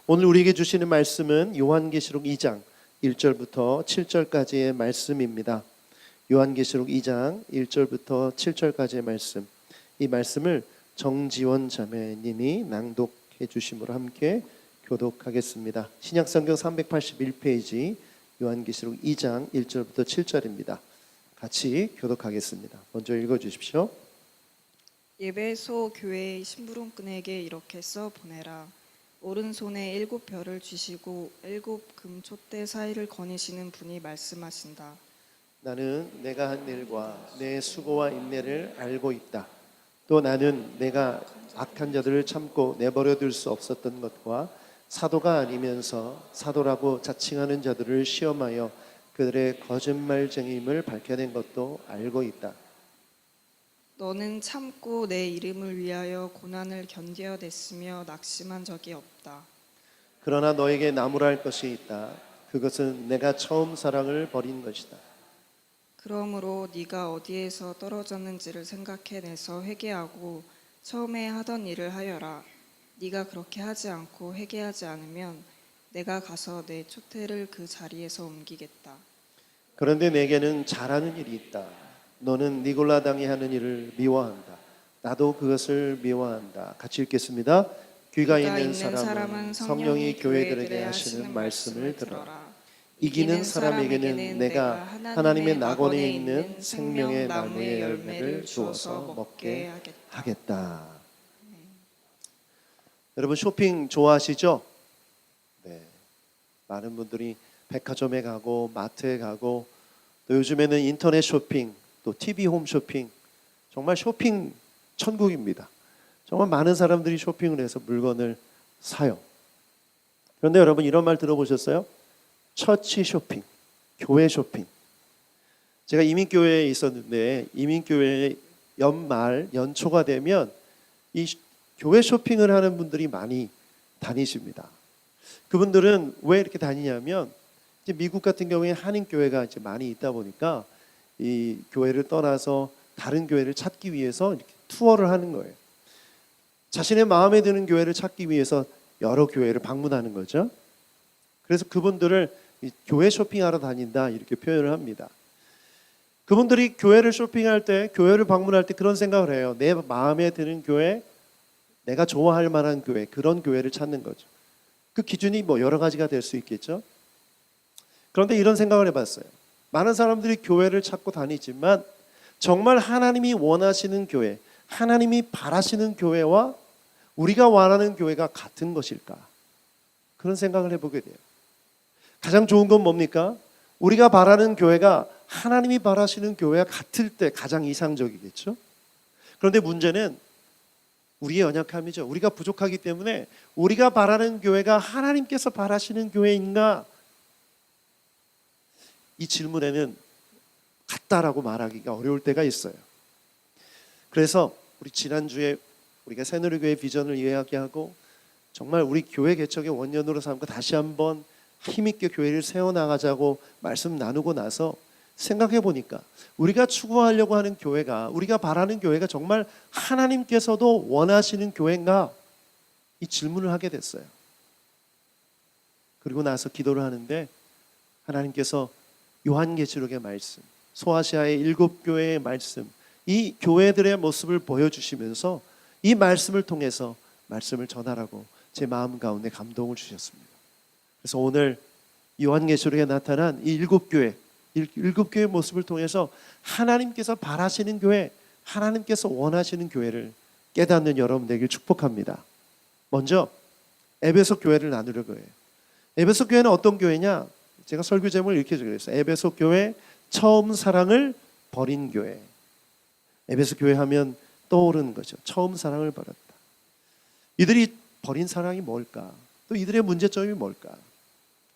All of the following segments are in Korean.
오늘 우리에게 주시는 말씀은 요한계시록 2장 1절부터 7절까지의 말씀입니다. 요한계시록 2장 1절부터 7절까지의 말씀, 이 말씀을 정지원 자매님이 낭독해 주심으로 함께 교독하겠습니다. 신약성경 381페이지 요한계시록 2장 1절부터 7절입니다. 같이 교독하겠습니다. 먼저 읽어주십시오. 예배소 교회의 심부름꾼에게 이렇게 써 보내라. 오른손에 7별을 쥐시고 7금 촛대 사이를 거니시는 분이 말씀하신다. 나는 내가 한 일과 내 수고와 인내를 알고 있다. 또 나는 내가 악한 자들을 참고 내버려둘 수 없었던 것과 사도가 아니면서 사도라고 자칭하는 자들을 시험하여 그들의 거짓말쟁이임을 밝혀낸 것도 알고 있다. 너는 참고 내 이름을 위하여 고난을 견뎌냈으며 낙심한 적이 없다. 그러나 너에게 나무랄 것이 있다. 그것은 내가 처음 사랑을 버린 것이다. 그러므로 네가 어디에서 떨어졌는지를 생각해내서 회개하고 처음에 하던 일을 하여라. 네가 그렇게 하지 않고 회개하지 않으면 내가 가서 내 촛대를 그 자리에서 옮기겠다. 그런데 내게는 잘하는 일이 있다. 너는 니골라당이 하는 일을 미워한다. 나도 그것을 미워한다. 같이 읽겠습니다. 귀가 있는 사람은 성령이 교회들에게 하시는 말씀을 들어라. 이기는 사람에게는 내가 하나님의 낙원에 있는 생명의 나무의 열매를 주어서 먹게 하겠다. 여러분 쇼핑 좋아하시죠? 네. 많은 분들이 백화점에 가고 마트에 가고 또 요즘에는 인터넷 쇼핑, 또 TV 홈 쇼핑, 정말 쇼핑 천국입니다. 정말 많은 사람들이 쇼핑을 해서 물건을 사요. 그런데 여러분 이런 말 들어보셨어요? 처치 쇼핑, 교회 쇼핑. 제가 이민교회에 있었는데 이민교회 연말, 연초가 되면 이 교회 쇼핑을 하는 분들이 많이 다니십니다. 그분들은 왜 이렇게 다니냐면 이제 미국 같은 경우에 한인교회가 이제 많이 있다 보니까 이 교회를 떠나서 다른 교회를 찾기 위해서 이렇게 투어를 하는 거예요. 자신의 마음에 드는 교회를 찾기 위해서 여러 교회를 방문하는 거죠. 그래서 그분들을 교회 쇼핑하러 다닌다 이렇게 표현을 합니다. 그분들이 교회를 쇼핑할 때, 교회를 방문할 때 그런 생각을 해요. 내 마음에 드는 교회, 내가 좋아할 만한 교회, 그런 교회를 찾는 거죠. 그 기준이 뭐 여러 가지가 될 수 있겠죠. 그런데 이런 생각을 해봤어요. 많은 사람들이 교회를 찾고 다니지만 정말 하나님이 원하시는 교회, 하나님이 바라시는 교회와 우리가 원하는 교회가 같은 것일까? 그런 생각을 해보게 돼요. 가장 좋은 건 뭡니까? 우리가 바라는 교회가 하나님이 바라시는 교회와 같을 때 가장 이상적이겠죠? 그런데 문제는 우리의 연약함이죠. 우리가 부족하기 때문에 우리가 바라는 교회가 하나님께서 바라시는 교회인가? 이 질문에는 같다라고 말하기가 어려울 때가 있어요. 그래서 우리 지난주에 우리가 새누리교회 비전을 이야기하고 정말 우리 교회 개척의 원년으로 삼고 다시 한번 힘있게 교회를 세워나가자고 말씀 나누고 나서 생각해 보니까 우리가 추구하려고 하는 교회가, 우리가 바라는 교회가 정말 하나님께서도 원하시는 교회인가? 이 질문을 하게 됐어요. 그리고 나서 기도를 하는데 하나님께서 요한계시록의 말씀, 소아시아의 7교회의 말씀, 이 교회들의 모습을 보여주시면서 이 말씀을 통해서 말씀을 전하라고 제 마음 가운데 감동을 주셨습니다. 그래서 오늘 요한계시록에 나타난 이 7교회, 7교회의 모습을 통해서 하나님께서 바라시는 교회, 하나님께서 원하시는 교회를 깨닫는 여러분 되길 축복합니다. 먼저 에베소 교회를 나누려고 해요. 에베소 교회는 어떤 교회냐? 제가 설교 제목을 이렇게 적었어요. 에베소 교회 처음 사랑을 버린 교회. 에베소 교회 하면 떠오르는 거죠. 처음 사랑을 버렸다. 이들이 버린 사랑이 뭘까? 또 이들의 문제점이 뭘까?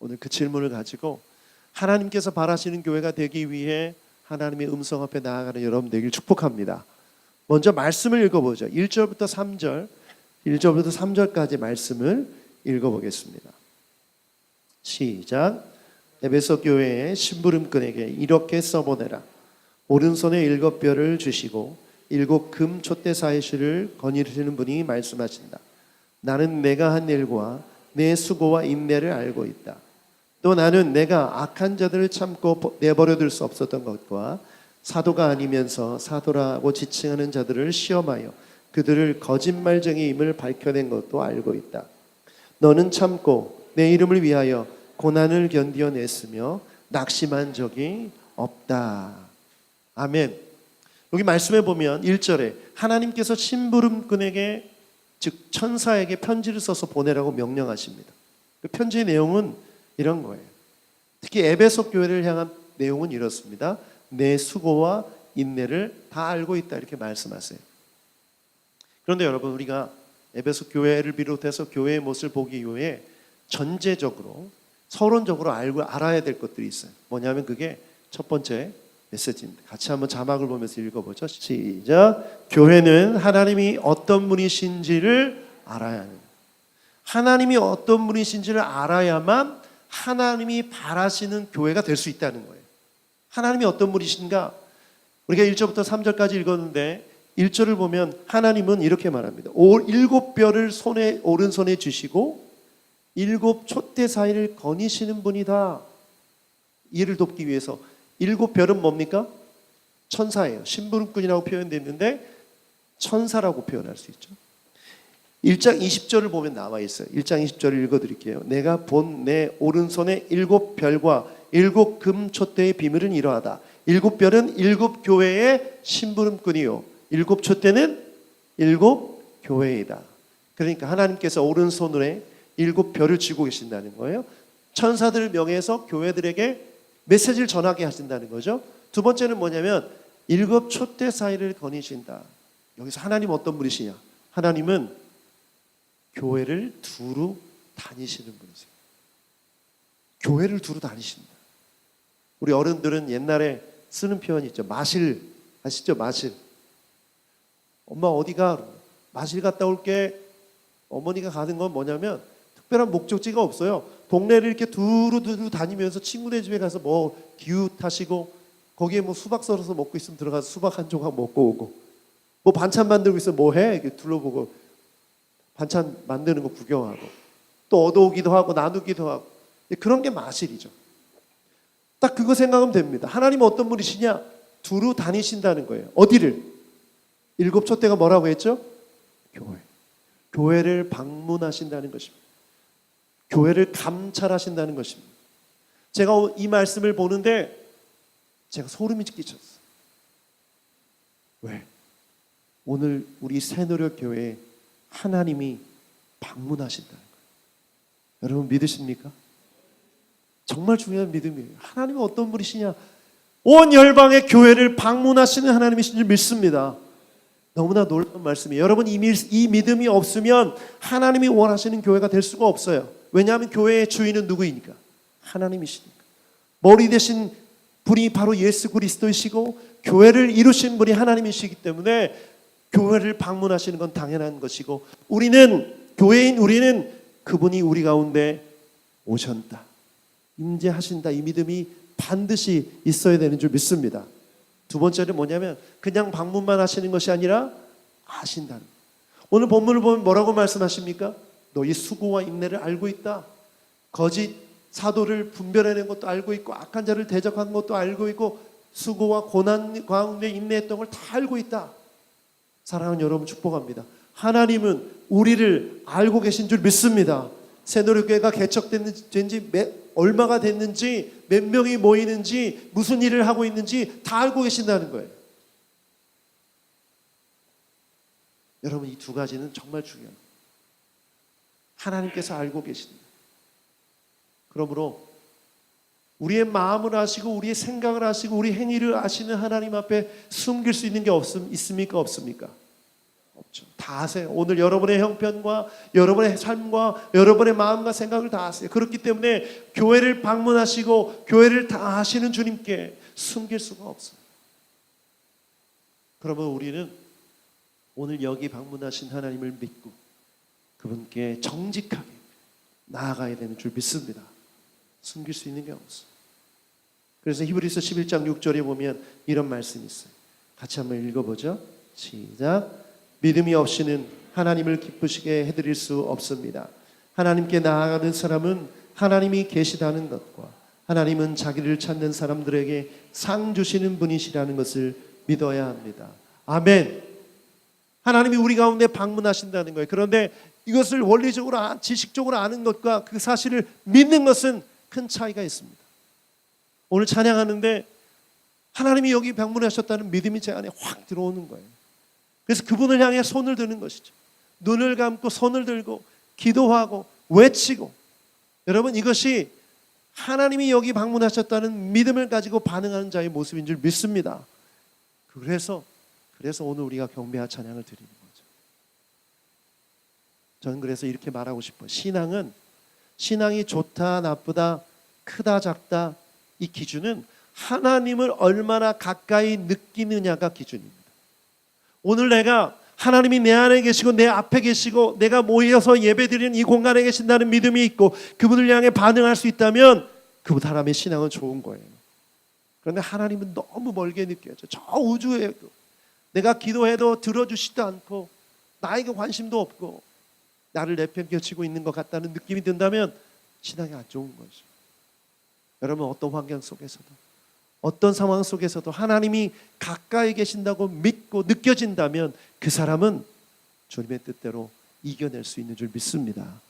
오늘 그 질문을 가지고 하나님께서 바라시는 교회가 되기 위해 하나님의 음성 앞에 나아가는 여러분 되길 축복합니다. 먼저 말씀을 읽어보죠. 1절부터 3절, 1절부터 3절까지 말씀을 읽어보겠습니다. 시작. 에베소 교회의 심부름꾼에게 이렇게 써보내라. 오른손에 7별을 주시고 7금 촛대 사이실을 거니시는 분이 말씀하신다. 나는 내가 한 일과 내 수고와 인내를 알고 있다. 또 나는 내가 악한 자들을 참고 내버려둘 수 없었던 것과 사도가 아니면서 사도라고 지칭하는 자들을 시험하여 그들을 거짓말쟁이임을 밝혀낸 것도 알고 있다. 너는 참고 내 이름을 위하여 고난을 견디어냈으며 낙심한 적이 없다. 아멘. 여기 말씀해 보면 1절에 하나님께서 심부름꾼에게 즉 천사에게 편지를 써서 보내라고 명령하십니다. 그 편지의 내용은 이런 거예요. 특히 에베소 교회를 향한 내용은 이렇습니다. 내 수고와 인내를 다 알고 있다 이렇게 말씀하세요. 그런데 여러분 우리가 에베소 교회를 비롯해서 교회의 모습을 보기 이후에 전제적으로 서론적으로 알아야 될 것들이 있어요. 뭐냐면 그게 첫 번째 메시지입니다. 같이 한번 자막을 보면서 읽어보죠. 시작. 교회는 하나님이 어떤 분이신지를 알아야 하는. 하나님이 어떤 분이신지를 알아야만 하나님이 바라시는 교회가 될 수 있다는 거예요. 하나님이 어떤 분이신가? 우리가 1절부터 3절까지 읽었는데 1절을 보면 하나님은 이렇게 말합니다. 7별을 오른손에 주시고 7 촛대 사이를 거니시는 분이다. 이를 돕기 위해서 7별은 뭡니까? 천사예요. 심부름꾼이라고 표현됐는데 천사라고 표현할 수 있죠. 1장 20절을 보면 나와 있어요. 1장 20절을 읽어드릴게요. 내가 본 내 오른손에 7별과 7 금촛대의 비밀은 이러하다. 7별은 7 교회의 심부름꾼이요 7 촛대는 7 교회이다. 그러니까 하나님께서 오른손에 7별을 쥐고 계신다는 거예요. 천사들을 명해서 교회들에게 메시지를 전하게 하신다는 거죠. 두 번째는 뭐냐면 7 촛대 사이를 거니신다. 여기서 하나님 어떤 분이시냐? 하나님은 교회를 두루 다니시는 분이세요. 교회를 두루 다니신다. 우리 어른들은 옛날에 쓰는 표현이 있죠. 마실 아시죠? 마실. 엄마 어디가? 마실 갔다 올게. 어머니가 가는 건 뭐냐면 특별한 목적지가 없어요. 동네를 이렇게 두루두루 다니면서 친구네 집에 가서 뭐 기웃하시고 거기에 뭐 수박 썰어서 먹고 있으면 들어가서 수박 한 조각 먹고 오고 뭐 반찬 만들고 있으면 뭐 해? 이렇게 둘러보고 반찬 만드는 거 구경하고 또 얻어오기도 하고 나누기도 하고 그런 게 마실이죠. 딱 그거 생각하면 됩니다. 하나님은 어떤 분이시냐? 두루 다니신다는 거예요. 어디를? 7 촛대가 뭐라고 했죠? 교회. 교회를 방문하신다는 것입니다. 교회를 감찰하신다는 것입니다. 제가 이 말씀을 보는데 제가 소름이 끼쳤어요. 왜? 오늘 우리 새노력 교회에 하나님이 방문하신다는 거예요. 여러분 믿으십니까? 정말 중요한 믿음이에요. 하나님은 어떤 분이시냐? 온 열방의 교회를 방문하시는 하나님이신 줄 믿습니다. 너무나 놀라운 말씀이에요. 여러분 이 믿음이 없으면 하나님이 원하시는 교회가 될 수가 없어요. 왜냐하면 교회의 주인은 누구이니까? 하나님이시니까. 머리 대신 분이 바로 예수 그리스도이시고 교회를 이루신 분이 하나님이시기 때문에 교회를 방문하시는 건 당연한 것이고 우리는 교회인 우리는 그분이 우리 가운데 오셨다. 임재하신다. 이 믿음이 반드시 있어야 되는 줄 믿습니다. 두 번째는 뭐냐면 그냥 방문만 하시는 것이 아니라 아신다는 거예요. 오늘 본문을 보면 뭐라고 말씀하십니까? 너희 수고와 인내를 알고 있다. 거짓 사도를 분별해낸 것도 알고 있고 악한 자를 대적한 것도 알고 있고 수고와 고난 가운데 인내했던 걸 다 알고 있다. 사랑하는 여러분 축복합니다. 하나님은 우리를 알고 계신 줄 믿습니다. 새노력교회가 개척된 지 얼마가 됐는지 몇 명이 모이는지 무슨 일을 하고 있는지 다 알고 계신다는 거예요. 여러분 이 두 가지는 정말 중요합니다. 하나님께서 알고 계신다. 그러므로 우리의 마음을 아시고 우리의 생각을 아시고 우리 행위를 아시는 하나님 앞에 숨길 수 있는 게 있습니까? 없습니까? 없죠. 다 아세요. 오늘 여러분의 형편과 여러분의 삶과 여러분의 마음과 생각을 다 아세요. 그렇기 때문에 교회를 방문하시고 교회를 다 아시는 주님께 숨길 수가 없어요. 그러면 우리는 오늘 여기 방문하신 하나님을 믿고 그분께 정직하게 나아가야 되는 줄 믿습니다. 숨길 수 있는 게 없어요. 그래서 히브리서 11장 6절에 보면 이런 말씀이 있어요. 같이 한번 읽어보죠. 시작. 믿음이 없이는 하나님을 기쁘시게 해드릴 수 없습니다. 하나님께 나아가는 사람은 하나님이 계시다는 것과 하나님은 자기를 찾는 사람들에게 상 주시는 분이시라는 것을 믿어야 합니다. 아멘. 하나님이 우리 가운데 방문하신다는 거예요. 그런데 이것을 원리적으로 지식적으로 아는 것과 그 사실을 믿는 것은 큰 차이가 있습니다. 오늘 찬양하는데 하나님이 여기 방문하셨다는 믿음이 제 안에 확 들어오는 거예요. 그래서 그분을 향해 손을 드는 것이죠. 눈을 감고 손을 들고 기도하고 외치고, 여러분 이것이 하나님이 여기 방문하셨다는 믿음을 가지고 반응하는 자의 모습인 줄 믿습니다. 그래서 오늘 우리가 경배와 찬양을 드리는 거죠. 저는 그래서 이렇게 말하고 싶어요. 신앙이 좋다 나쁘다 크다 작다, 이 기준은 하나님을 얼마나 가까이 느끼느냐가 기준입니다. 오늘 내가 하나님이 내 안에 계시고 내 앞에 계시고 내가 모여서 예배드리는 이 공간에 계신다는 믿음이 있고 그분을 향해 반응할 수 있다면 그 사람의 신앙은 좋은 거예요. 그런데 하나님은 너무 멀게 느껴져. 저 우주에도 내가 기도해도 들어주시지도 않고 나에게 관심도 없고 나를 내팽겨치고 있는 것 같다는 느낌이 든다면 신앙이 안 좋은 거죠. 여러분 어떤 환경 속에서도 어떤 상황 속에서도 하나님이 가까이 계신다고 믿고 느껴진다면 그 사람은 주님의 뜻대로 이겨낼 수 있는 줄 믿습니다.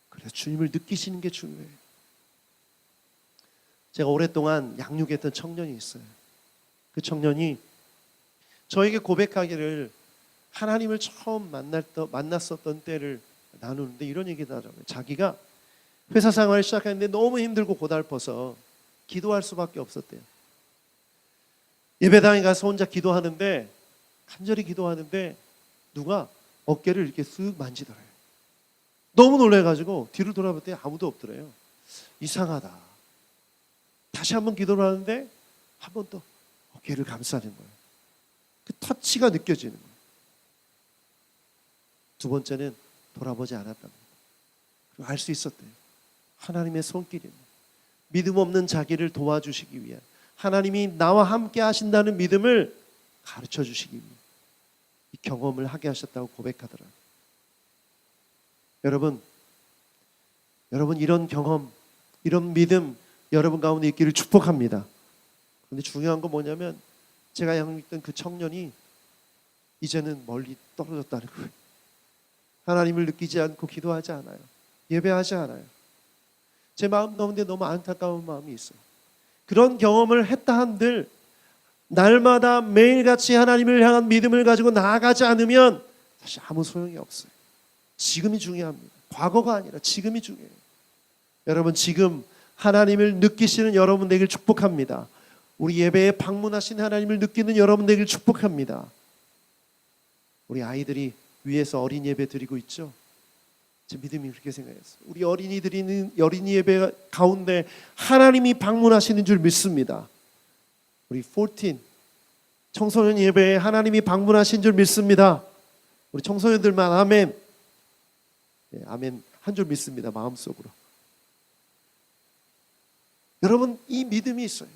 그래서 주님을 느끼시는 게 중요해요. 제가 오랫동안 양육했던 청년이 있어요. 그 청년이 저에게 고백하기를 하나님을 처음 만났었던 때를 나누는데 이런 얘기를 하더라고요. 자기가 회사 생활을 시작했는데 너무 힘들고 고달퍼서 기도할 수밖에 없었대요. 예배당에 가서 혼자 기도하는데 간절히 기도하는데 누가 어깨를 이렇게 쓱 만지더래요. 너무 놀래가지고 뒤를 돌아볼 때 아무도 없더래요. 이상하다. 다시 한번 기도를 하는데 한 번 또 어깨를 감싸는 거예요. 그 터치가 느껴지는 거예요. 두 번째는 돌아보지 않았답니다. 그리고 알 수 있었대요. 하나님의 손길입니다. 믿음 없는 자기를 도와주시기 위한, 하나님이 나와 함께 하신다는 믿음을 가르쳐 주시기 위해 이 경험을 하게 하셨다고 고백하더라고요. 여러분 이런 경험, 이런 믿음 여러분 가운데 있기를 축복합니다. 그런데 중요한 건 뭐냐면 제가 양육했던 그 청년이 이제는 멀리 떨어졌다는 거예요. 하나님을 느끼지 않고 기도하지 않아요. 예배하지 않아요. 제 마음 가운데 너무 안타까운 마음이 있어요. 그런 경험을 했다 한들 날마다 매일같이 하나님을 향한 믿음을 가지고 나아가지 않으면 사실 아무 소용이 없어요. 지금이 중요합니다. 과거가 아니라 지금이 중요해요. 여러분 지금 하나님을 느끼시는 여러분 되길 축복합니다. 우리 예배에 방문하신 하나님을 느끼는 여러분 되길 축복합니다. 우리 아이들이 위에서 어린 예배 드리고 있죠. 제 믿음이 그렇게 생각했어요. 우리 어린이 드리는 어린이 예배 가운데 하나님이 방문하시는 줄 믿습니다. 우리 14 청소년 예배에 하나님이 방문하신 줄 믿습니다. 우리 청소년들만 아멘. 네, 아멘 한 줄 믿습니다. 마음속으로. 여러분 이 믿음이 있어요.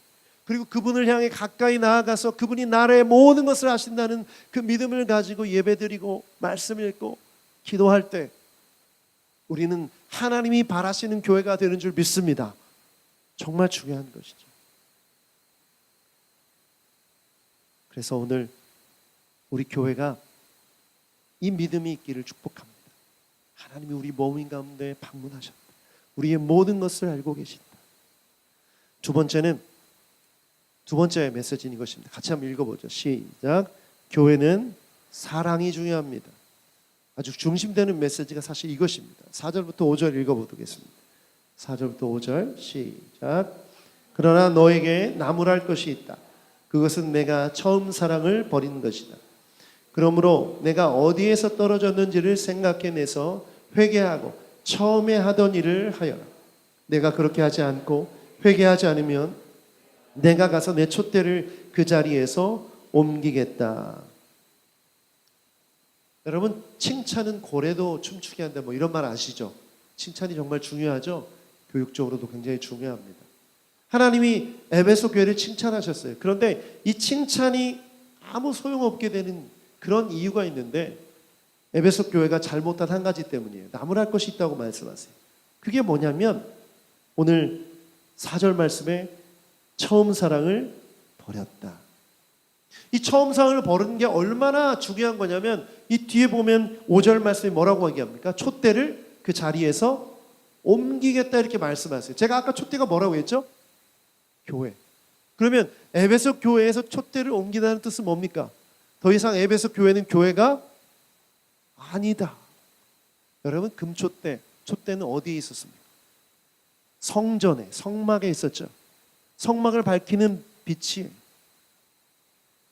그리고 그분을 향해 가까이 나아가서 그분이 나라의 모든 것을 하신다는 그 믿음을 가지고 예배드리고 말씀 읽고 기도할 때 우리는 하나님이 바라시는 교회가 되는 줄 믿습니다. 정말 중요한 것이죠. 그래서 오늘 우리 교회가 이 믿음이 있기를 축복합니다. 하나님이 우리 모임 가운데 방문하셨다. 우리의 모든 것을 알고 계신다. 두 번째 메시지는 이것입니다. 같이 한번 읽어보죠. 시작. 교회는 사랑이 중요합니다. 아주 중심되는 메시지가 사실 이것입니다. 4절부터 5절 읽어보겠습니다. 4절부터 5절 시작. 그러나 너에게 나무랄 것이 있다. 그것은 내가 처음 사랑을 버린 것이다. 그러므로 내가 어디에서 떨어졌는지를 생각해내서 회개하고 처음에 하던 일을 하여라. 내가 그렇게 하지 않고 회개하지 않으면 내가 가서 내 촛대를 그 자리에서 옮기겠다. 여러분 칭찬은 고래도 춤추게 한다, 뭐 이런 말 아시죠? 칭찬이 정말 중요하죠. 교육적으로도 굉장히 중요합니다. 하나님이 에베소 교회를 칭찬하셨어요. 그런데 이 칭찬이 아무 소용없게 되는 그런 이유가 있는데 에베소 교회가 잘못한 한 가지 때문이에요. 나무랄 것이 있다고 말씀하세요. 그게 뭐냐면 오늘 4절 말씀에 처음 사랑을 버렸다. 이 처음 사랑을 버리는 게 얼마나 중요한 거냐면 이 뒤에 보면 5절 말씀이 뭐라고 얘기합니까? 촛대를 그 자리에서 옮기겠다 이렇게 말씀하세요. 제가 아까 촛대가 뭐라고 했죠? 교회. 그러면 에베소 교회에서 촛대를 옮기다는 뜻은 뭡니까? 더 이상 에베소 교회는 교회가 아니다. 여러분 금촛대, 촛대는 어디에 있었습니까? 성전에, 성막에 있었죠. 성막을 밝히는 빛이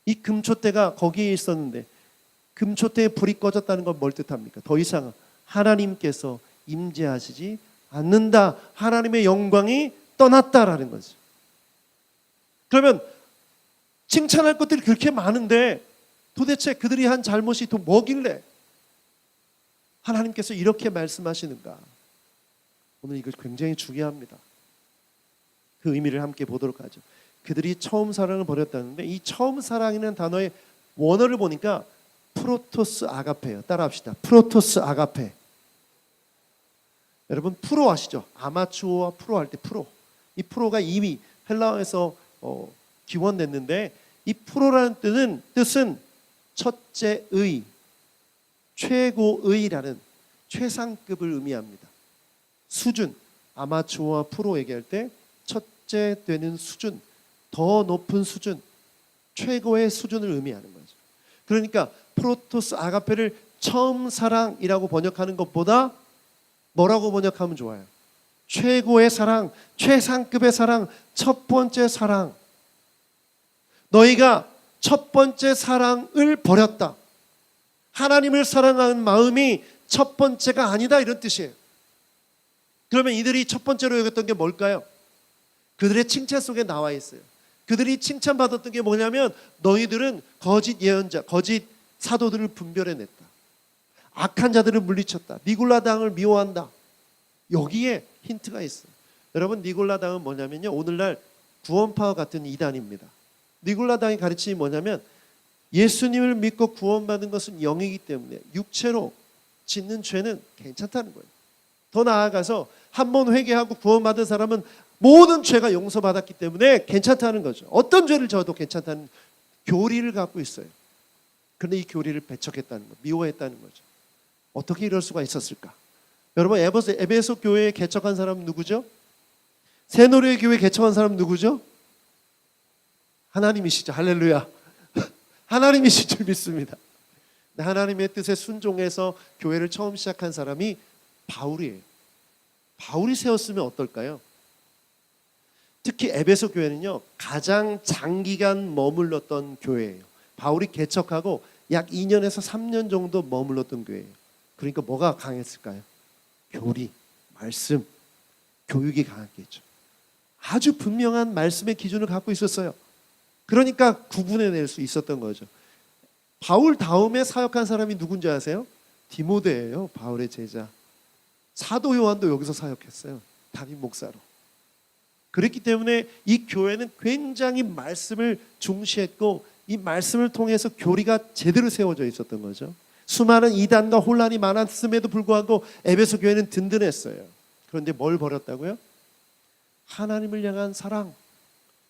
이 금촛대가 거기에 있었는데 금촛대에 불이 꺼졌다는 건 뭘 뜻합니까? 더 이상 하나님께서 임재하시지 않는다. 하나님의 영광이 떠났다라는 거죠. 그러면 칭찬할 것들이 그렇게 많은데 도대체 그들이 한 잘못이 또 뭐길래 하나님께서 이렇게 말씀하시는가? 오늘 이거 굉장히 중요합니다. 그 의미를 함께 보도록 하죠. 그들이 처음 사랑을 버렸다는데 이 처음 사랑이라는 단어의 원어를 보니까 프로토스 아가페예요. 따라합시다. 프로토스 아가페. 여러분 프로 아시죠? 아마추어와 프로 할 때 프로. 이 프로가 이미 헬라어에서 기원됐는데 이 프로라는 뜻은 첫째의, 최고의라는 최상급을 의미합니다. 수준, 아마추어와 프로 얘기할 때 첫째 되는 수준, 더 높은 수준, 최고의 수준을 의미하는 거죠. 그러니까 프로토스 아가페를 처음 사랑이라고 번역하는 것보다 뭐라고 번역하면 좋아요? 최고의 사랑, 최상급의 사랑, 첫 번째 사랑. 너희가 첫 번째 사랑을 버렸다. 하나님을 사랑하는 마음이 첫 번째가 아니다 이런 뜻이에요. 그러면 이들이 첫 번째로 여겼던 게 뭘까요? 그들의 칭찬 속에 나와 있어요. 그들이 칭찬받았던 게 뭐냐면 너희들은 거짓 예언자, 거짓 사도들을 분별해냈다. 악한 자들을 물리쳤다. 니골라당을 미워한다. 여기에 힌트가 있어요. 여러분 니골라당은 뭐냐면요. 오늘날 구원파와 같은 이단입니다. 니골라당이 가르침이 뭐냐면 예수님을 믿고 구원받은 것은 영이기 때문에 육체로 짓는 죄는 괜찮다는 거예요. 더 나아가서 한 번 회개하고 구원받은 사람은 모든 죄가 용서받았기 때문에 괜찮다는 거죠. 어떤 죄를 져도 괜찮다는 교리를 갖고 있어요. 그런데 이 교리를 배척했다는 거, 미워했다는 거죠. 어떻게 이럴 수가 있었을까? 여러분 에베소 교회에 개척한 사람은 누구죠? 새노래 교회 개척한 사람은 누구죠? 하나님이시죠. 할렐루야. 하나님이신 줄 믿습니다. 하나님의 뜻에 순종해서 교회를 처음 시작한 사람이 바울이에요. 바울이 세웠으면 어떨까요? 특히 에베소 교회는요 가장 장기간 머물렀던 교회예요. 바울이 개척하고 약 2년에서 3년 정도 머물렀던 교회예요. 그러니까 뭐가 강했을까요? 교리, 말씀, 교육이 강했겠죠. 아주 분명한 말씀의 기준을 갖고 있었어요. 그러니까 구분해낼 수 있었던 거죠. 바울 다음에 사역한 사람이 누군지 아세요? 디모데예요. 바울의 제자. 사도 요한도 여기서 사역했어요. 담임 목사로. 그렇기 때문에 이 교회는 굉장히 말씀을 중시했고 이 말씀을 통해서 교리가 제대로 세워져 있었던 거죠. 수많은 이단과 혼란이 많았음에도 불구하고 에베소 교회는 든든했어요. 그런데 뭘 버렸다고요? 하나님을 향한 사랑.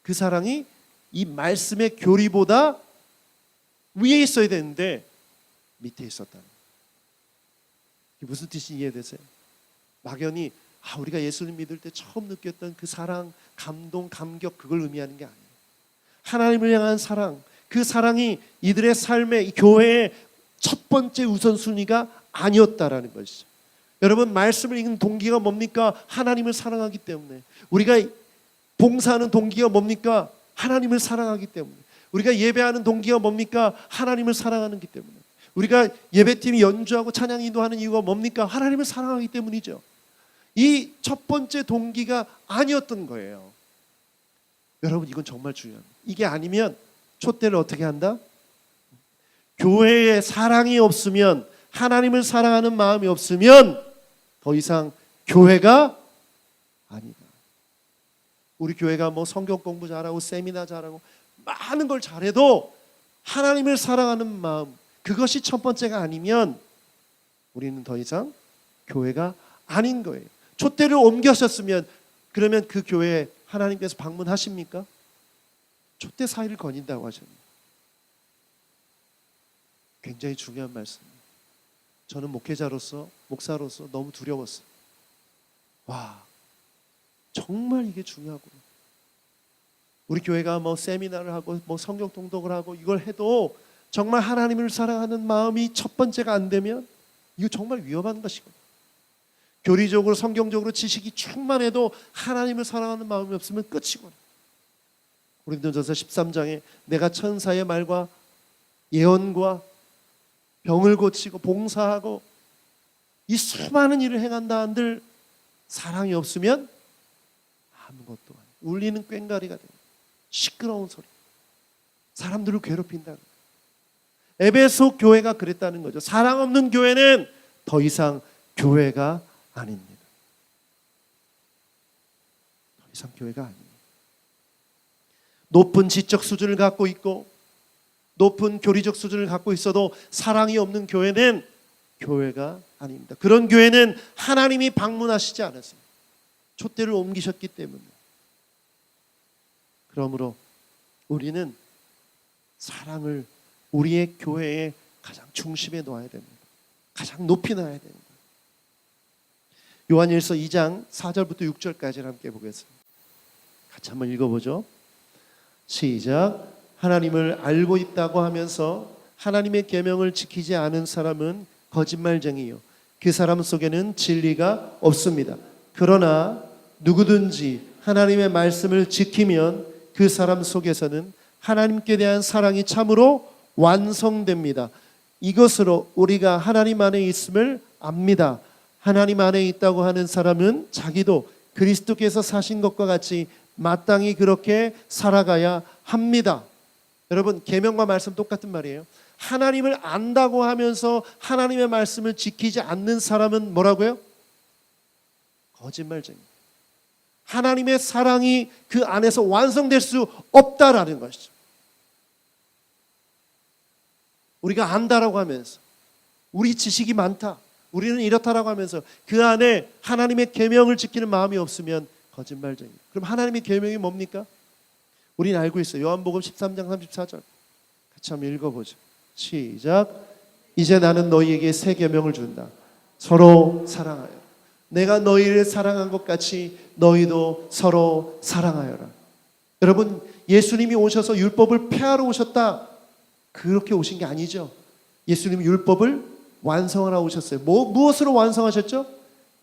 그 사랑이 이 말씀의 교리보다 위에 있어야 되는데 밑에 있었다는 거예요. 이게 무슨 뜻인지 이해되세요? 막연히 우리가 예수님 믿을 때 처음 느꼈던 그 사랑, 감동, 감격 그걸 의미하는 게 아니에요. 하나님을 향한 사랑, 그 사랑이 이들의 삶의 이 교회의 첫 번째 우선순위가 아니었다라는 것이죠. 여러분 말씀을 읽는 동기가 뭡니까? 하나님을 사랑하기 때문에. 우리가 봉사하는 동기가 뭡니까? 하나님을 사랑하기 때문에. 우리가 예배하는 동기가 뭡니까? 하나님을 사랑하기 때문에. 우리가 예배팀이 연주하고 찬양 인도하는 이유가 뭡니까? 하나님을 사랑하기 때문이죠. 이 첫 번째 동기가 아니었던 거예요. 여러분 이건 정말 중요합니다. 이게 아니면 촛대를 어떻게 한다? 교회에 사랑이 없으면, 하나님을 사랑하는 마음이 없으면 더 이상 교회가 아니다. 우리 교회가 뭐 성경 공부 잘하고 세미나 잘하고 많은 걸 잘해도 하나님을 사랑하는 마음, 그것이 첫 번째가 아니면 우리는 더 이상 교회가 아닌 거예요. 촛대를 옮겨셨으면 그러면 그 교회에 하나님께서 방문하십니까? 촛대 사이를 거닌다고 하셨네요. 굉장히 중요한 말씀입니다. 저는 목회자로서 목사로서 너무 두려웠어요. 와, 정말 이게 중요하구나. 우리 교회가 뭐 세미나를 하고 뭐 성경 통독을 하고 이걸 해도 정말 하나님을 사랑하는 마음이 첫 번째가 안 되면 이거 정말 위험한 것이거든요. 교리적으로 성경적으로 지식이 충만해도 하나님을 사랑하는 마음이 없으면 끝이거든요. 고린도전서 13장에 내가 천사의 말과 예언과 병을 고치고 봉사하고 이 수많은 일을 행한다 한들 사랑이 없으면 아무것도 아니에요. 울리는 꽹과리가 돼요. 시끄러운 소리. 사람들을 괴롭힌다는 거예요. 에베소 교회가 그랬다는 거죠. 사랑 없는 교회는 더 이상 교회가 아닙니다. 더 이상 교회가 아닙니다. 높은 지적 수준을 갖고 있고 높은 교리적 수준을 갖고 있어도 사랑이 없는 교회는 교회가 아닙니다. 그런 교회는 하나님이 방문하시지 않으세요. 촛대를 옮기셨기 때문에. 그러므로 우리는 사랑을 우리의 교회의 가장 중심에 놓아야 됩니다. 가장 높이 놔야 됩니다. 요한일서 2장 4절부터 6절까지 함께 보겠습니다. 같이 한번 읽어보죠. 시작. 하나님을 알고 있다고 하면서 하나님의 계명을 지키지 않은 사람은 거짓말쟁이요 그 사람 속에는 진리가 없습니다. 그러나 누구든지 하나님의 말씀을 지키면 그 사람 속에서는 하나님께 대한 사랑이 참으로 완성됩니다. 이것으로 우리가 하나님 안에 있음을 압니다. 하나님 안에 있다고 하는 사람은 자기도 그리스도께서 사신 것과 같이 마땅히 그렇게 살아가야 합니다. 여러분, 계명과 말씀 똑같은 말이에요. 하나님을 안다고 하면서 하나님의 말씀을 지키지 않는 사람은 뭐라고요? 거짓말쟁이. 하나님의 사랑이 그 안에서 완성될 수 없다라는 것이죠. 우리가 안다라고 하면서 우리 지식이 많다, 우리는 이렇다라고 하면서 그 안에 하나님의 계명을 지키는 마음이 없으면 거짓말쟁이. 그럼 하나님의 계명이 뭡니까? 우리는 알고 있어요. 요한복음 13장 34절 같이 한번 읽어보죠. 시작. 이제 나는 너희에게 새 계명을 준다. 서로 사랑하여. 내가 너희를 사랑한 것 같이 너희도 서로 사랑하여라. 여러분, 예수님이 오셔서 율법을 폐하러 오셨다, 그렇게 오신 게 아니죠. 예수님이 율법을 완성하러 오셨어요. 무엇으로 완성하셨죠?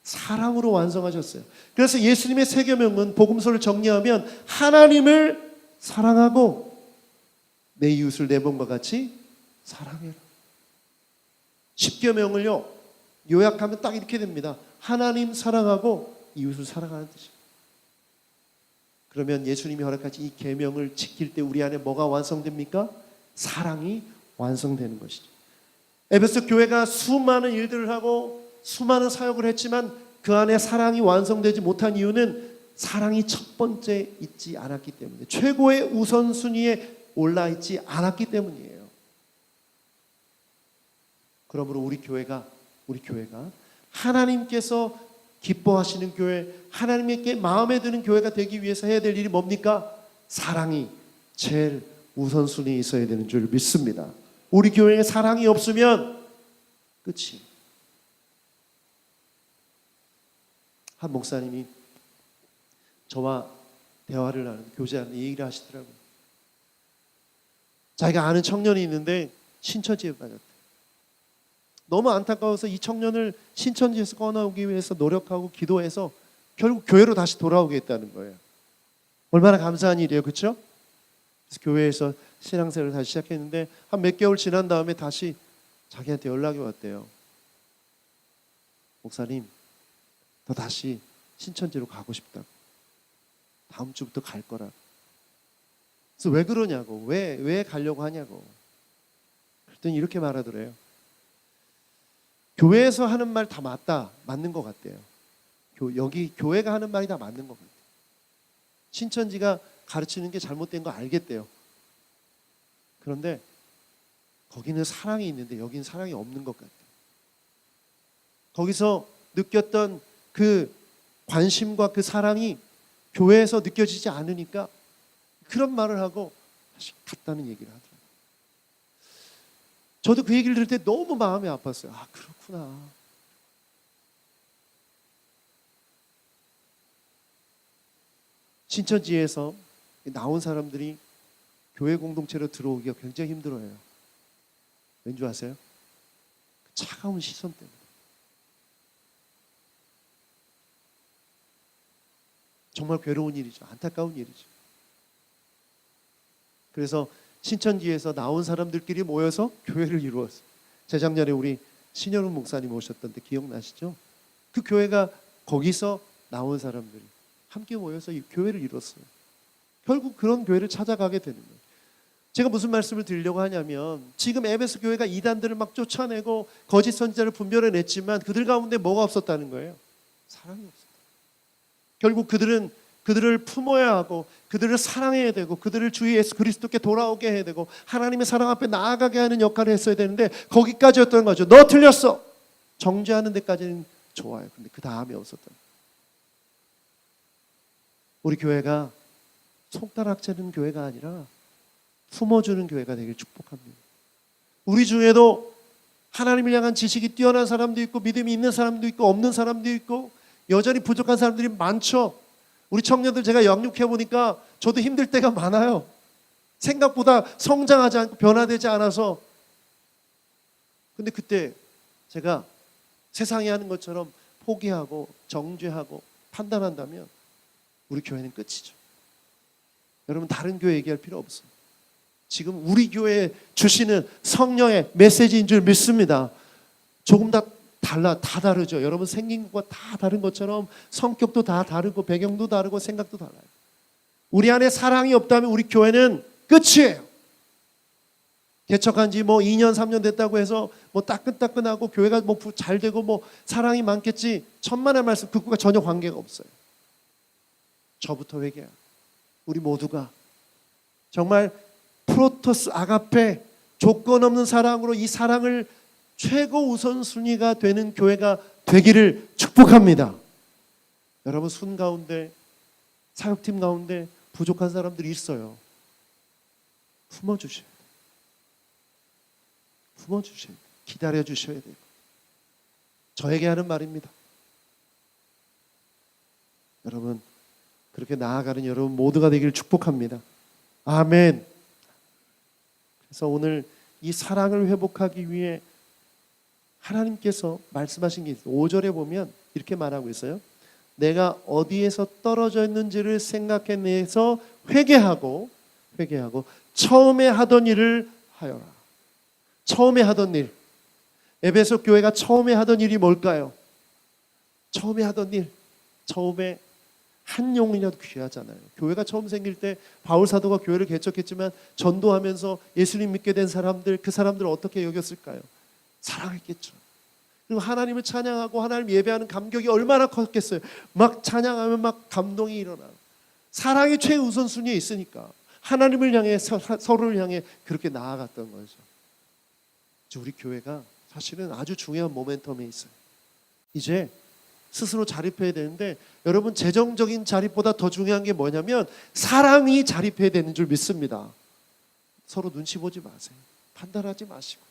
사랑으로 완성하셨어요. 그래서 예수님의 새 계명은 복음서를 정리하면 하나님을 사랑하고 내 이웃을 내 몸과 같이 사랑해라. 10계명을요 요약하면 딱 이렇게 됩니다. 하나님 사랑하고 이웃을 사랑하는 뜻이에요. 그러면 예수님이 허락하신 이 계명을 지킬 때 우리 안에 뭐가 완성됩니까? 사랑이 완성되는 것이죠. 에베소 교회가 수많은 일들을 하고 수많은 사역을 했지만 그 안에 사랑이 완성되지 못한 이유는 사랑이 첫 번째 있지 않았기 때문에, 최고의 우선순위에 올라있지 않았기 때문이에요. 그러므로 우리 교회가 하나님께서 기뻐하시는 교회, 하나님께 마음에 드는 교회가 되기 위해서 해야 될 일이 뭡니까? 사랑이 제일 우선순위에 있어야 되는 줄 믿습니다. 우리 교회에 사랑이 없으면 끝이. 한 목사님이 저와 대화를 하는, 교제하는 얘기를 하시더라고요. 자기가 아는 청년이 있는데 신천지에 빠졌대. 너무 안타까워서 이 청년을 신천지에서 꺼내오기 위해서 노력하고 기도해서 결국 교회로 다시 돌아오게 했다는 거예요. 얼마나 감사한 일이에요, 그렇죠? 그래서 교회에서 신앙생활을 다시 시작했는데 한 몇 개월 지난 다음에 다시 자기한테 연락이 왔대요. 목사님, 너 다시 신천지로 가고 싶다고. 다음 주부터 갈 거라고. 그래서 왜 그러냐고, 왜 가려고 하냐고. 그랬더니 이렇게 말하더래요. 교회에서 하는 말 다 맞는 것 같대요. 여기 교회가 하는 말이 다 맞는 것 같아요. 신천지가 가르치는 게 잘못된 거 알겠대요. 그런데 거기는 사랑이 있는데 여기는 사랑이 없는 것 같아요. 거기서 느꼈던 그 관심과 그 사랑이 교회에서 느껴지지 않으니까 그런 말을 하고 다시 갔다는 얘기를 하더라고요. 저도 그 얘기를 들을 때 너무 마음이 아팠어요. 아, 그렇구나. 신천지에서 나온 사람들이 교회 공동체로 들어오기가 굉장히 힘들어요. 왠지 아세요? 그 차가운 시선 때문에. 정말 괴로운 일이죠. 안타까운 일이죠. 그래서 신천지에서 나온 사람들끼리 모여서 교회를 이루었어요. 재작년에 우리 신현우 목사님 오셨던데 기억나시죠? 그 교회가 거기서 나온 사람들이 함께 모여서 이 교회를 이뤘어요. 결국 그런 교회를 찾아가게 되는 거예요. 제가 무슨 말씀을 드리려고 하냐면 지금 에베소 교회가 이단들을 막 쫓아내고 거짓 선지자를 분별해냈지만 그들 가운데 뭐가 없었다는 거예요? 사랑이 없었다. 결국 그들을 품어야 하고 그들을 사랑해야 되고 그들을 주 예수 그리스도께 돌아오게 해야 되고 하나님의 사랑 앞에 나아가게 하는 역할을 했어야 되는데 거기까지였던 거죠. 너 틀렸어. 정죄하는 데까지는 좋아요. 근데 그 다음에 없었던 거예요. 우리 교회가 손가락 재는 교회가 아니라 품어주는 교회가 되길 축복합니다. 우리 중에도 하나님을 향한 지식이 뛰어난 사람도 있고 믿음이 있는 사람도 있고 없는 사람도 있고 여전히 부족한 사람들이 많죠. 우리 청년들 제가 영육해 보니까 저도 힘들 때가 많아요. 생각보다 성장하지 않고 변화되지 않아서. 근데 그때 제가 세상이 하는 것처럼 포기하고 정죄하고 판단한다면 우리 교회는 끝이죠. 여러분 다른 교회 얘기할 필요 없어요. 지금 우리 교회에 주시는 성령의 메시지인 줄 믿습니다. 조금 다 다르죠. 여러분 생긴 것과 다 다른 것처럼 성격도 다 다르고 배경도 다르고 생각도 달라요. 우리 안에 사랑이 없다면 우리 교회는 끝이에요. 개척한 지 2년 3년 됐다고 해서 따끈따끈하고 교회가 잘 되고 사랑이 많겠지. 천만의 말씀 그것과 전혀 관계가 없어요. 저부터 회개하고 우리 모두가 정말 프로토스 아가페 조건 없는 사랑으로 이 사랑을 최고 우선순위가 되는 교회가 되기를 축복합니다. 여러분 순 가운데 사역팀 가운데 부족한 사람들이 있어요. 품어주셔야 돼요. 품어주셔야 돼요. 기다려주셔야 돼요. 저에게 하는 말입니다. 여러분 그렇게 나아가는 여러분 모두가 되기를 축복합니다. 아멘. 그래서 오늘 이 사랑을 회복하기 위해 하나님께서 말씀하신 게 있어요. 5절에 보면 이렇게 말하고 있어요. 내가 어디에서 떨어져 있는지를 생각해내서 회개하고 처음에 하던 일을 하여라. 처음에 하던 일. 에베소 교회가 처음에 하던 일이 뭘까요? 처음에 하던 일. 처음에 한 영혼이라도 귀하잖아요. 교회가 처음 생길 때 바울 사도가 교회를 개척했지만 전도하면서 예수님 믿게 된 사람들, 그 사람들을 어떻게 여겼을까요? 사랑했겠죠. 그리고 하나님을 찬양하고 하나님 예배하는 감격이 얼마나 컸겠어요. 막 찬양하면 막 감동이 일어나요. 사랑이 최우선순위에 있으니까 하나님을 향해 서로를 향해 그렇게 나아갔던 거죠. 우리 교회가 사실은 아주 중요한 모멘텀에 있어요. 이제 스스로 자립해야 되는데 여러분 재정적인 자립보다 더 중요한 게 뭐냐면 사랑이 자립해야 되는 줄 믿습니다. 서로 눈치 보지 마세요. 판단하지 마시고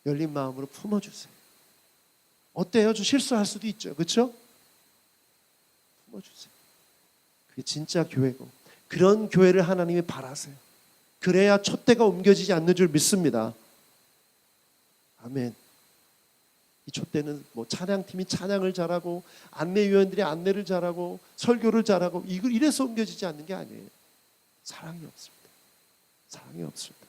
열린 마음으로 품어주세요. 어때요? 좀 실수할 수도 있죠. 그렇죠? 품어주세요. 그게 진짜 교회고 그런 교회를 하나님이 바라세요. 그래야 촛대가 옮겨지지 않는 줄 믿습니다. 아멘. 이 촛대는 찬양팀이 찬양을 잘하고 안내위원들이 안내를 잘하고 설교를 잘하고 이래서 옮겨지지 않는 게 아니에요. 사랑이 없습니다. 사랑이 없습니다.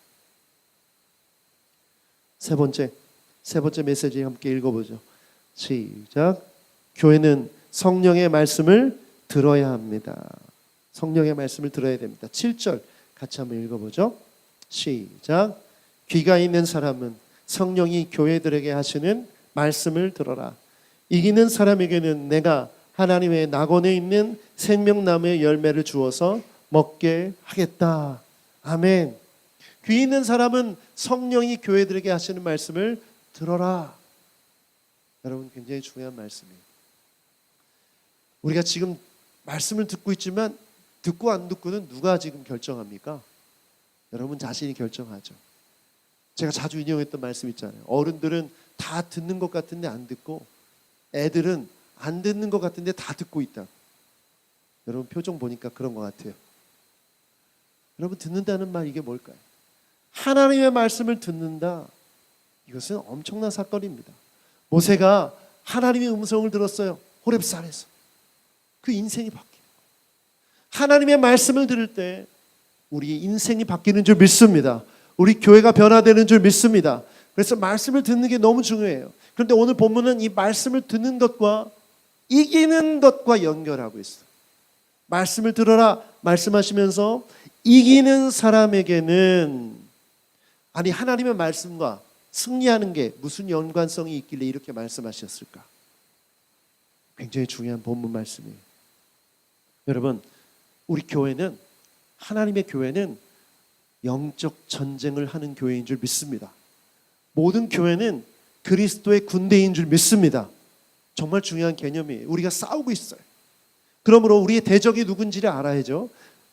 세 번째 메시지 함께 읽어보죠. 시작. 교회는 성령의 말씀을 들어야 합니다. 성령의 말씀을 들어야 됩니다. 7절 같이 한번 읽어보죠. 시작. 귀가 있는 사람은 성령이 교회들에게 하시는 말씀을 들어라. 이기는 사람에게는 내가 하나님의 낙원에 있는 생명나무의 열매를 주어서 먹게 하겠다. 아멘. 귀 있는 사람은 성령이 교회들에게 하시는 말씀을 들어라. 여러분, 굉장히 중요한 말씀이에요. 우리가 지금 말씀을 듣고 있지만 듣고 안 듣고는 누가 지금 결정합니까? 여러분 자신이 결정하죠. 제가 자주 인용했던 말씀 있잖아요. 어른들은 다 듣는 것 같은데 안 듣고 애들은 안 듣는 것 같은데 다 듣고 있다. 여러분 표정 보니까 그런 것 같아요. 여러분 듣는다는 말 이게 뭘까요? 하나님의 말씀을 듣는다. 이것은 엄청난 사건입니다. 모세가 하나님의 음성을 들었어요. 호렙산에서. 그 인생이 바뀌어요. 하나님의 말씀을 들을 때 우리의 인생이 바뀌는 줄 믿습니다. 우리 교회가 변화되는 줄 믿습니다. 그래서 말씀을 듣는 게 너무 중요해요. 그런데 오늘 본문은 이 말씀을 듣는 것과 이기는 것과 연결하고 있어요. 말씀을 들어라 말씀하시면서 이기는 사람에게는, 아니 하나님의 말씀과 승리하는 게 무슨 연관성이 있길래 이렇게 말씀하셨을까? 굉장히 중요한 본문 말씀이에요. 여러분, 우리 교회는, 하나님의 교회는 영적 전쟁을 하는 교회인 줄 믿습니다. 모든 교회는 그리스도의 군대인 줄 믿습니다. 정말 중요한 개념이에요. 우리가 싸우고 있어요. 그러므로 우리의 대적이 누군지를 알아야죠.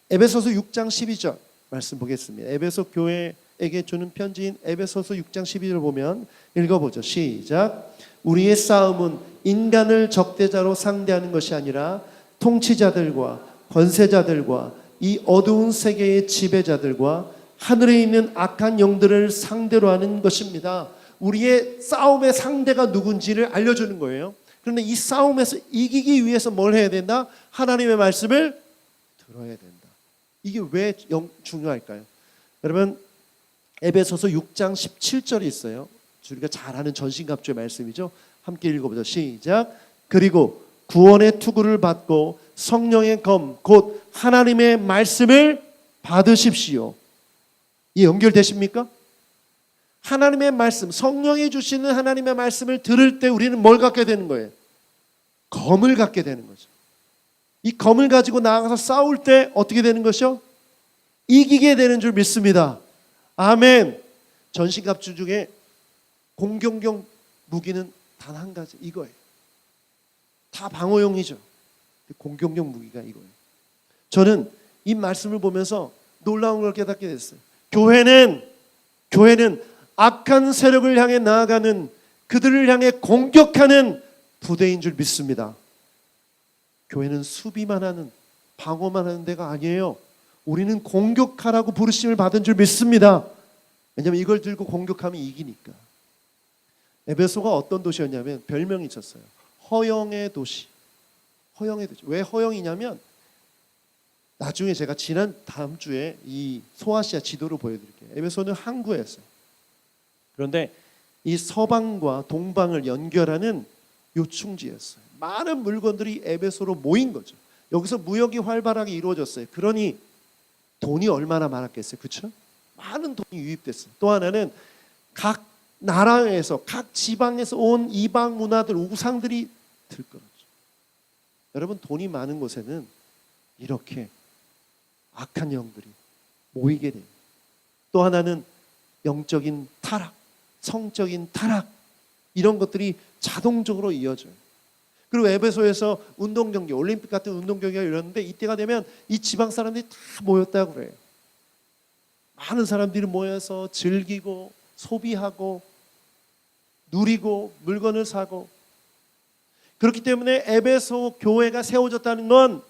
에베소서 6장 12절 말씀 보겠습니다. 에베소 교회에게 주는 편지인 에베소서 6장 12절 보면 읽어보죠. 시작. 우리의 싸움은 인간을 적대자로 상대하는 것이 아니라 통치자들과 권세자들과 이 어두운 세계의 지배자들과 하늘에 있는 악한 영들을 상대로 하는 것입니다. 우리의 싸움의 상대가 누군지를 알려주는 거예요. 그런데 이 싸움에서 이기기 위해서 뭘 해야 된다? 하나님의 말씀을 들어야 된다. 이게 왜 중요할까요? 여러분, 에베소서 6장 17절이 있어요. 우리가 잘 아는 전신갑주의 말씀이죠. 함께 읽어보죠. 시작. 그리고 구원의 투구를 받고 성령의 검 곧 하나님의 말씀을 받으십시오. 이 연결되십니까? 하나님의 말씀, 성령이 주시는 하나님의 말씀을 들을 때 우리는 뭘 갖게 되는 거예요? 검을 갖게 되는 거죠. 이 검을 가지고 나아가서 싸울 때 어떻게 되는 것이요? 이기게 되는 줄 믿습니다. 아멘. 전신갑주 중에 공격용 무기는 단 한 가지, 이거예요. 다 방어용이죠. 공격용 무기가 이거예요. 저는 이 말씀을 보면서 놀라운 걸 깨닫게 됐어요. 교회는 악한 세력을 향해 나아가는, 그들을 향해 공격하는 부대인 줄 믿습니다. 교회는 수비만 하는, 방어만 하는 데가 아니에요. 우리는 공격하라고 부르심을 받은 줄 믿습니다. 왜냐하면 이걸 들고 공격하면 이기니까. 에베소가 어떤 도시였냐면 별명이 있었어요. 허영의 도시. 허영의 도시. 왜 허영이냐면, 나중에 제가 다음 주에 이 소아시아 지도를 보여드릴게요. 에베소는 항구였어요. 그런데 이 서방과 동방을 연결하는 요충지였어요. 많은 물건들이 에베소로 모인 거죠. 여기서 무역이 활발하게 이루어졌어요. 그러니 돈이 얼마나 많았겠어요. 그렇죠? 많은 돈이 유입됐어요. 또 하나는 각 나라에서, 각 지방에서 온 이방 문화들, 우상들이 들끓었죠. 여러분, 돈이 많은 곳에는 이렇게 악한 영들이 모이게 돼요. 또 하나는 영적인 타락, 성적인 타락, 이런 것들이 자동적으로 이어져요. 그리고 에베소에서 운동 경기, 올림픽 같은 운동 경기가 이러는데 이때가 되면 이 지방 사람들이 다 모였다고 그래요. 많은 사람들이 모여서 즐기고 소비하고 누리고 물건을 사고, 그렇기 때문에 에베소 교회가 세워졌다는 건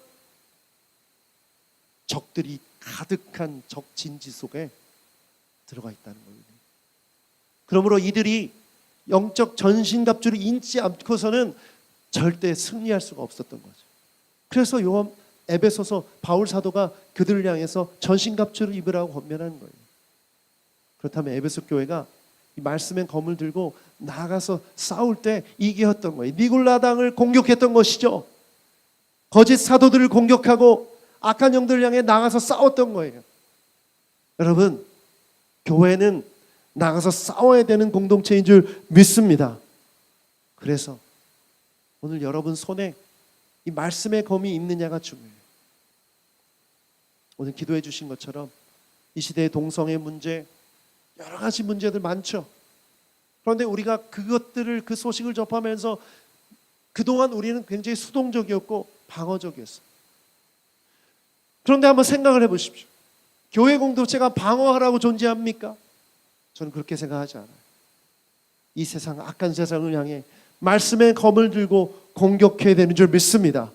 적들이 가득한 적 진지 속에 들어가 있다는 거예요. 그러므로 이들이 영적 전신갑주를 인지 않고서는 절대 승리할 수가 없었던 거죠. 그래서 에베소서 바울 사도가 그들을 향해서 전신갑주를 입으라고 권면하는 거예요. 그렇다면 에베소 교회가 이 말씀의 검을 들고 나가서 싸울 때 이겼던 거예요. 니골라당을 공격했던 것이죠. 거짓 사도들을 공격하고 악한 영들을 향해 나가서 싸웠던 거예요. 여러분, 교회는 나가서 싸워야 되는 공동체인 줄 믿습니다. 그래서 오늘 여러분 손에 이 말씀의 검이 있느냐가 중요해요. 오늘 기도해 주신 것처럼 이 시대의 동성애 문제, 여러 가지 문제들 많죠. 그런데 우리가 그것들을 그 소식을 접하면서 그동안 우리는 굉장히 수동적이었고 방어적이었어요. 그런데 한번 생각을 해보십시오. 교회 공동체가 방어하라고 존재합니까? 저는 그렇게 생각하지 않아요. 이 세상, 악한 세상을 향해 말씀의 검을 들고 공격해야 되는 줄 믿습니다.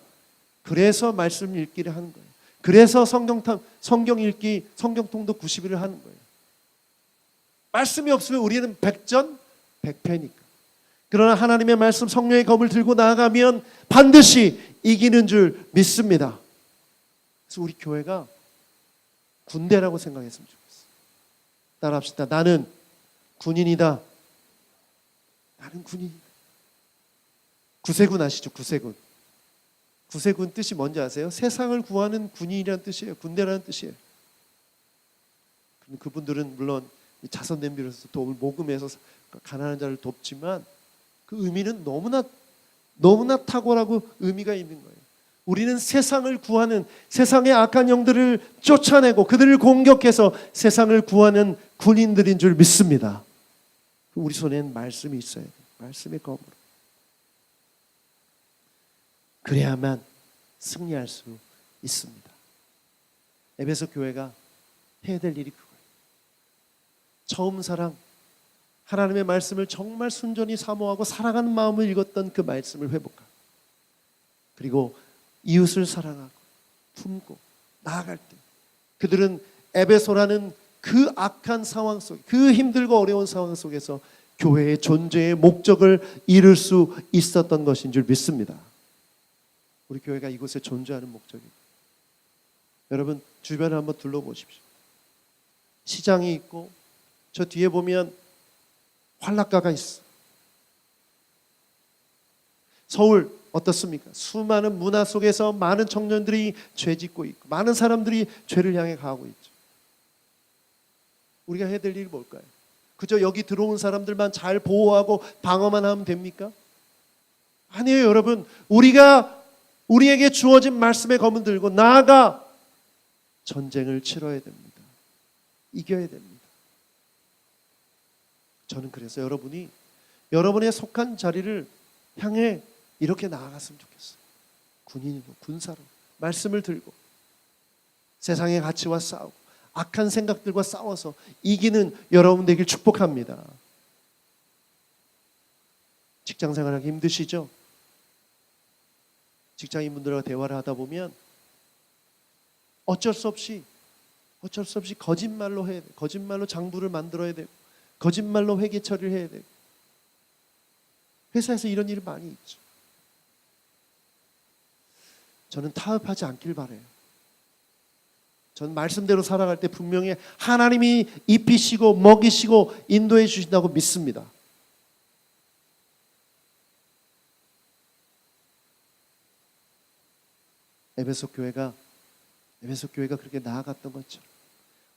그래서 말씀 읽기를 하는 거예요. 그래서 성경 읽기, 성경 통독 90일을 하는 거예요. 말씀이 없으면 우리는 백전백패니까. 그러나 하나님의 말씀, 성령의 검을 들고 나아가면 반드시 이기는 줄 믿습니다. 그래서 우리 교회가 군대라고 생각했으면 좋겠어요. 따라합시다. 나는 군인이다. 나는 군인이다. 구세군 아시죠? 구세군. 구세군 뜻이 뭔지 아세요? 세상을 구하는 군인이라는 뜻이에요. 군대라는 뜻이에요. 그분들은 물론 자선 냄비로서 돈을 모금해서 가난한 자를 돕지만 그 의미는 너무나 탁월하고 의미가 있는 거예요. 우리는 세상을 구하는, 세상의 악한 영들을 쫓아내고 그들을 공격해서 세상을 구하는 군인들인 줄 믿습니다. 우리 손에는 말씀이 있어야 돼요. 말씀의 검으로. 그래야만 승리할 수 있습니다. 에베소 교회가 해야 될 일이 그거예요. 처음 사랑, 하나님의 말씀을 정말 순전히 사모하고 사랑하는 마음을 읽었던 그 말씀을 회복하고, 그리고 이웃을 사랑하고 품고 나아갈 때 그들은 에베소라는 그 악한 상황 속, 그 힘들고 어려운 상황 속에서 교회의 존재의 목적을 이룰 수 있었던 것인 줄 믿습니다. 우리 교회가 이곳에 존재하는 목적입니다. 여러분 주변을 한번 둘러보십시오. 시장이 있고 저 뒤에 보면 활락가가 있어. 서울 어떻습니까? 수많은 문화 속에서 많은 청년들이 죄 짓고 있고 많은 사람들이 죄를 향해 가고 있죠. 우리가 해야 될 일이 뭘까요? 그저 여기 들어온 사람들만 잘 보호하고 방어만 하면 됩니까? 아니에요, 여러분. 우리에게 주어진 말씀의 검을 들고 나아가 전쟁을 치러야 됩니다. 이겨야 됩니다. 저는 그래서 여러분의 속한 자리를 향해 이렇게 나아갔으면 좋겠어요. 군인으로, 군사로 말씀을 들고 세상의 가치와 싸우고 악한 생각들과 싸워서 이기는 여러분 되길 축복합니다. 직장 생활하기 힘드시죠? 직장인분들과 대화를 하다 보면 어쩔 수 없이 거짓말로 해야 돼. 거짓말로 장부를 만들어야 되고 거짓말로 회계 처리를 해야 되고 회사에서 이런 일이 많이 있죠. 저는 타협하지 않길 바라요. 저는 말씀대로 살아갈 때 분명히 하나님이 입히시고 먹이시고 인도해 주신다고 믿습니다. 에베소 교회가 그렇게 나아갔던 것처럼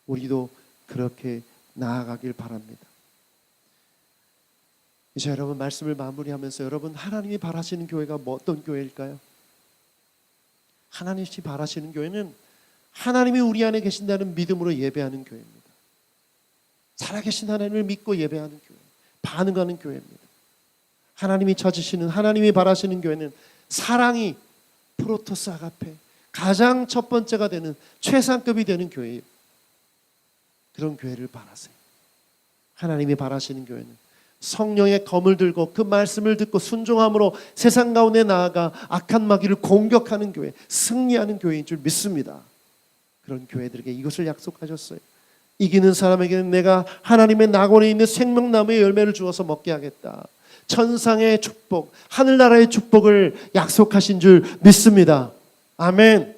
우리도 그렇게 나아가길 바랍니다. 이제 여러분 말씀을 마무리하면서 여러분 하나님이 바라시는 교회가 어떤 교회일까요? 하나님이 바라시는 교회는 하나님이 우리 안에 계신다는 믿음으로 예배하는 교회입니다. 살아계신 하나님을 믿고 예배하는 교회, 반응하는 교회입니다. 하나님이 찾으시는, 하나님이 바라시는 교회는 사랑이 프로토스 아가페, 가장 첫 번째가 되는 최상급이 되는 교회예요. 그런 교회를 바라세요. 하나님이 바라시는 교회는 성령의 검을 들고 그 말씀을 듣고 순종함으로 세상 가운데 나아가 악한 마귀를 공격하는 교회, 승리하는 교회인 줄 믿습니다. 그런 교회들에게 이것을 약속하셨어요. 이기는 사람에게는 내가 하나님의 낙원에 있는 생명나무의 열매를 주어서 먹게 하겠다. 천상의 축복, 하늘나라의 축복을 약속하신 줄 믿습니다. 아멘.